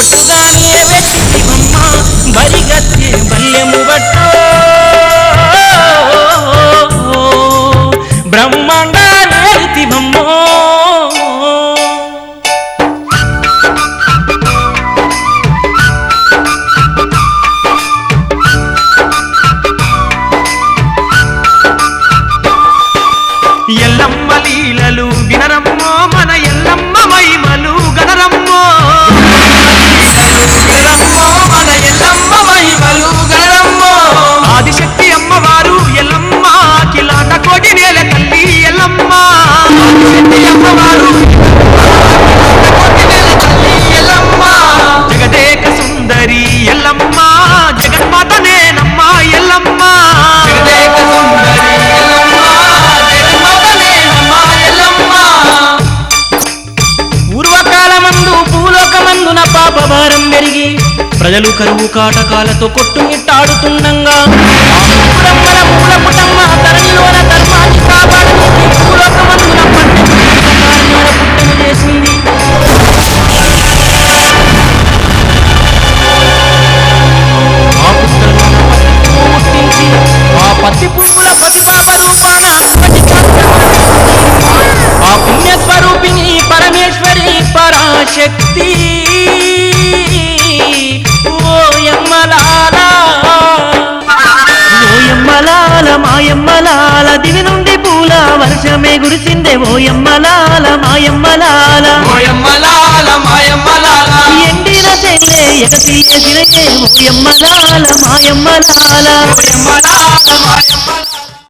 బట్టుగానే వెతికివమ్మ బరిగత్తే బల్యము బట్టో బ్రహ్మాండ నేర్తివమ్మో ఎల్లమ్మ లీలలు వినరమ్మో మన ఎల్లమ్మ మహిమలు గణరమ్మో మన ఎల్లమ్మ మహిమలు గణరమ్మో ఆదిశక్తి అమ్మవారు ఎల్లమ్మ కిలాట కోటి నేల తల్లి ఎల్లమ్మ ఆదిశక్తి అమ్మవారు కోటి నేల తల్లి ఎల్లమ్మ జగదేక సుందరి ఎల్లమ్మ జగన్మాత నేనమ్మ ఎల్లమ్మ జగదేక సుందరి పూలోకమందున పాపభారం పెరిగి ప్రజలు కరువు కాటకాలతో కొట్టుమిట్టాడుతుండగా బ్రహ్మల మూల పుటమ్మ తరణిలోన ధర్మాన్ని కాపాడడానికి పూలోకమందున పుట్టను చేసింది ఆ పుట్టలోన పుట్టించి ఆ పత్తి పువ్వుల పతిపాప రూపాన ఆ పుణ్యస్వరూపిణి పరమేశ్వరి పరాశక్తి ఓయమ్మలాల మాయమ్మలాల దివి నుండి పూల వర్షమే కురిసిందే ఓయమ్మలాల మాయమ్మలాల ఎండిన చేలే ఎగసి ఓయమ్మలాల మాయమ్మలాల